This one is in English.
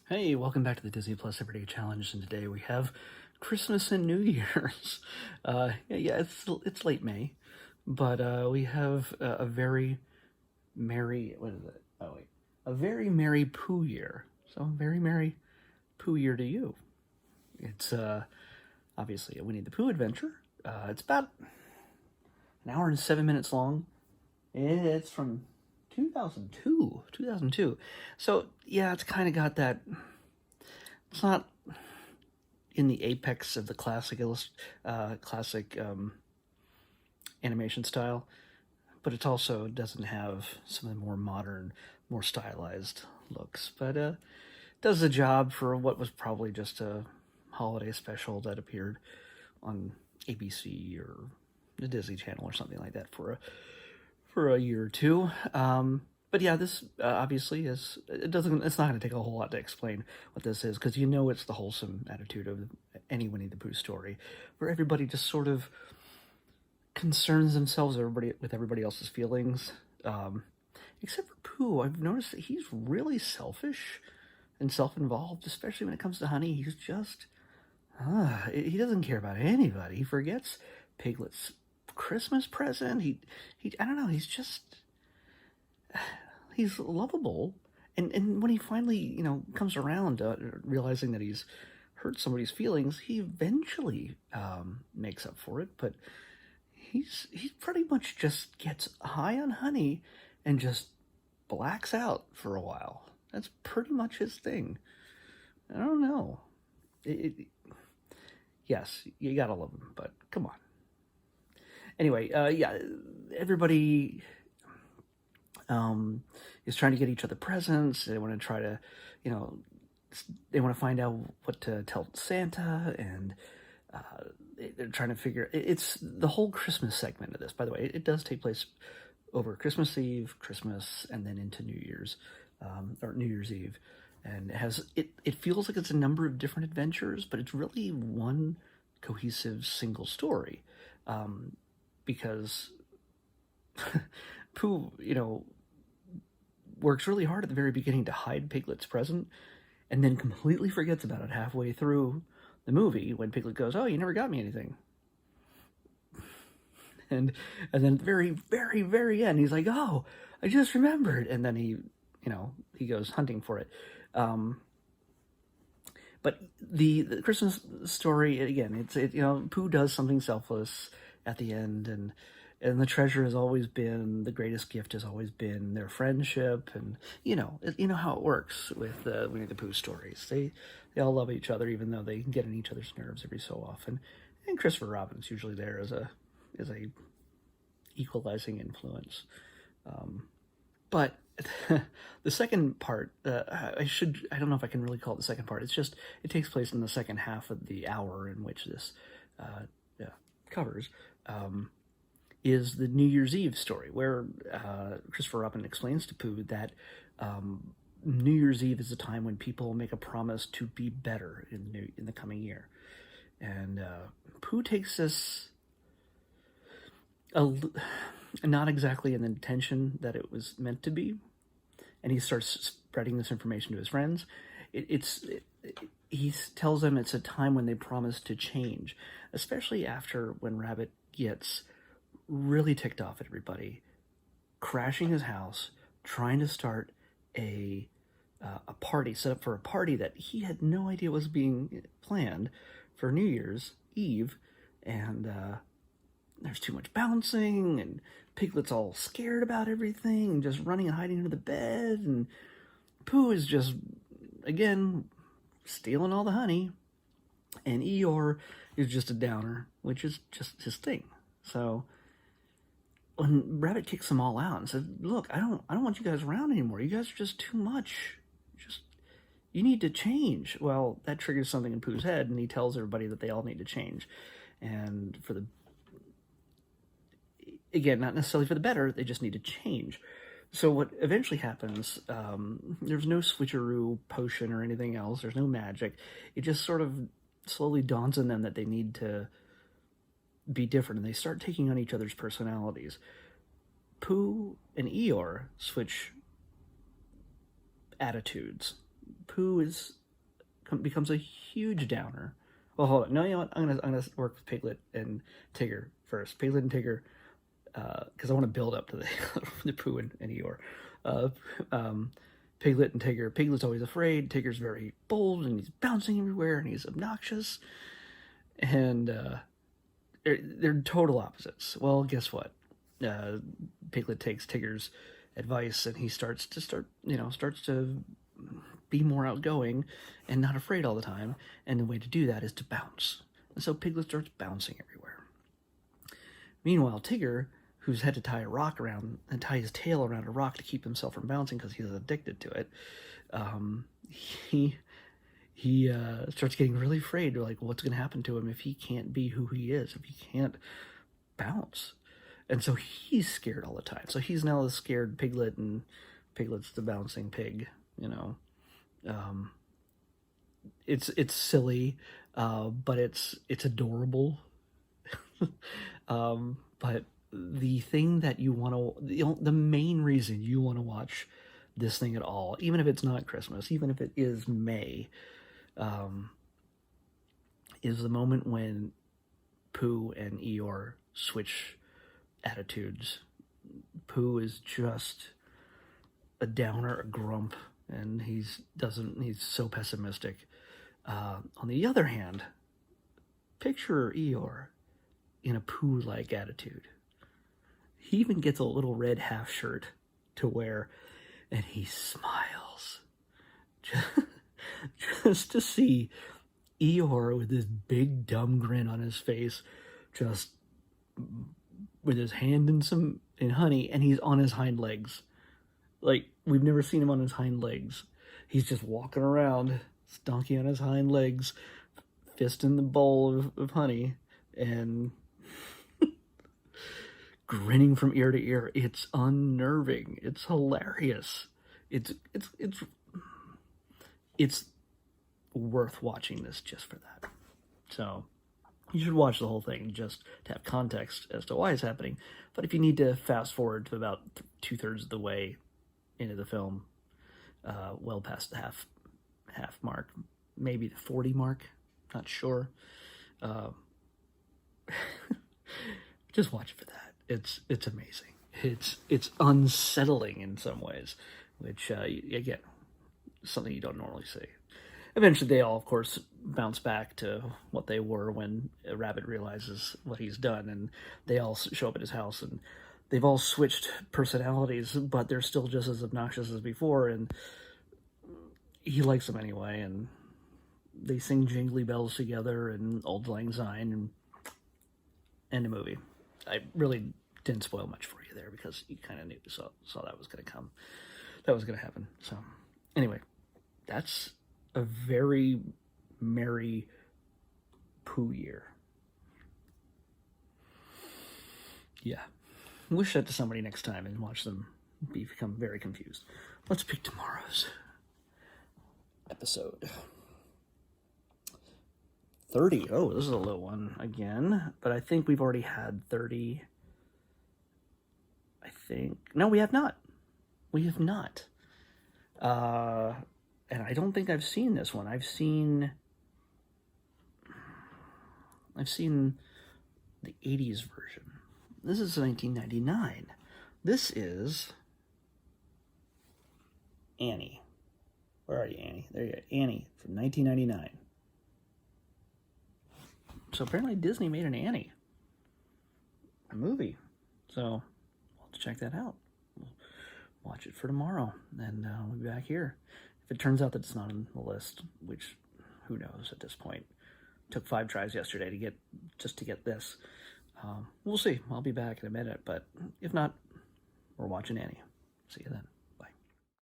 Hey, welcome back to the Disney Plus Everyday Challenge, and today we have Christmas and New Year's. It's late May, but we have a very merry, what is it? Oh wait, a very merry Pooh year. So very merry Pooh year to you. It's obviously a Winnie the Pooh adventure. It's about an hour and 7 minutes long. It's from 2002. 2002. So yeah, it's kind of got that. It's not in the apex of the classic animation style, but it also doesn't have some of the more modern, more stylized looks. But does the job for what was probably just a holiday special that appeared on ABC or the Disney Channel or something like that for a year or two. But yeah, this obviously is. It doesn't. It's not going to take a whole lot to explain what this is, because you know it's the wholesome attitude of any Winnie the Pooh story, where everybody just sort of concerns themselves with everybody else's feelings, except for Pooh. I've noticed that he's really selfish and self-involved, especially when it comes to Honey. He's just he doesn't care about anybody. He forgets Piglet's Christmas present. He I don't know. He's lovable, and when he finally comes around realizing that he's hurt somebody's feelings, he eventually makes up for it. But he pretty much just gets high on honey and just blacks out for a while. That's pretty much his thing. I don't know. Yes, you gotta love him, but come on. Anyway, yeah, everybody is trying to get each other presents. They want to try to, they want to find out what to tell Santa, and they're trying to figure. It's the whole Christmas segment of this. By the way, it does take place over Christmas Eve, Christmas, and then into New Year's, or New Year's Eve, and it feels like it's a number of different adventures, but it's really one cohesive single story, because Pooh, works really hard at the very beginning to hide Piglet's present, and then completely forgets about it halfway through the movie when Piglet goes, "Oh, you never got me anything." And then at the very, very, very end, he's like, "Oh, I just remembered," and then he goes hunting for it. But the Christmas story, again, Pooh does something selfless at the end, and the treasure has always been, the greatest gift has always been their friendship, and you know how it works with Winnie the Pooh stories. They all love each other, even though they get on each other's nerves every so often. And Christopher Robin's usually there as a equalizing influence. But the second part, I don't know if I can really call it the second part. It takes place in the second half of the hour in which this covers. Is the New Year's Eve story, where Christopher Robin explains to Pooh that New Year's Eve is a time when people make a promise to be better in the coming year. And Pooh takes this not exactly in the intention that it was meant to be, and he starts spreading this information to his friends. He tells them it's a time when they promise to change, especially after when Rabbit gets really ticked off at everybody, crashing his house, trying to start a party, set up for a party that he had no idea was being planned for New Year's Eve, and there's too much bouncing, and Piglet's all scared about everything, and just running and hiding under the bed, and Pooh is just, again, stealing all the honey, and Eeyore is just a downer, which is just his thing. So when Rabbit kicks them all out and says, "Look, I don't want you guys around anymore. You guys are just too much. You need to change." Well, that triggers something in Pooh's head, and he tells everybody that they all need to change. And again, not necessarily for the better, they just need to change. So what eventually happens, there's no switcheroo potion or anything else. There's no magic. It just sort of slowly dawns on them that they need to be different, and they start taking on each other's personalities. Pooh and Eeyore switch attitudes. Pooh is becomes a huge downer. Well, hold on. No, you know what? I'm gonna work with Piglet and Tigger first. Piglet and Tigger, because I want to build up to the Pooh and Eeyore. Uh, Piglet and Tigger. Piglet's always afraid. Tigger's very bold, and he's bouncing everywhere, and he's obnoxious. And they're total opposites. Well, guess what? Piglet takes Tigger's advice, and he starts to be more outgoing and not afraid all the time. And the way to do that is to bounce. And so Piglet starts bouncing everywhere. Meanwhile, Tigger, who's had to tie a rock around and tie his tail around a rock to keep himself from bouncing because he's addicted to it, he starts getting really afraid. Like, what's going to happen to him if he can't be who he is, if he can't bounce? And so he's scared all the time. So he's now the scared Piglet, and Piglet's the bouncing pig, you know. It's silly, but it's adorable. But the thing that you want to, the main reason you want to watch this thing at all, even if it's not Christmas, even if it is May, is the moment when Pooh and Eeyore switch attitudes. Pooh is just a downer, a grump, and he's so pessimistic. On the other hand, picture Eeyore in a Pooh-like attitude. He even gets a little red half shirt to wear, and he smiles. Just to see Eeyore with this big dumb grin on his face, just with his hand in honey, and he's on his hind legs. Like, we've never seen him on his hind legs. He's just walking around, stonky on his hind legs, fist in the bowl of honey, and grinning from ear to ear. It's unnerving. It's hilarious. It's worth watching this just for that. So you should watch the whole thing just to have context as to why it's happening. But if you need to fast forward to about 2/3 of the way into the film, well past the half mark, maybe the 40 mark, not sure. Just watch it for that. It's amazing. It's unsettling in some ways, which again, something you don't normally see. Eventually, they all, of course, bounce back to what they were when Rabbit realizes what he's done, and they all show up at his house, and they've all switched personalities, but they're still just as obnoxious as before, and he likes them anyway, and they sing Jingly Bells together and Auld Lang Syne, and end the movie. I really didn't spoil much for you there because you kind of knew, saw that was going to come. That was going to happen. So, anyway, that's a very merry Pooh year. Yeah. Wish that to somebody next time and watch them become very confused. Let's pick tomorrow's episode. 30. Oh, this is a low one again, but I think we've already had 30. I think. No, we have not. We have not. And I don't think I've seen this one. I've seen the 80s version. This is 1999. This is Annie. Where are you, Annie? There you are. Annie from 1999. So apparently Disney made an Annie, a movie. So we'll have to check that out. We'll watch it for tomorrow, and we'll be back here. If it turns out that it's not on the list, which who knows at this point. Took 5 tries yesterday to get this. We'll see. I'll be back in a minute, but if not, we're watching Annie. See you then.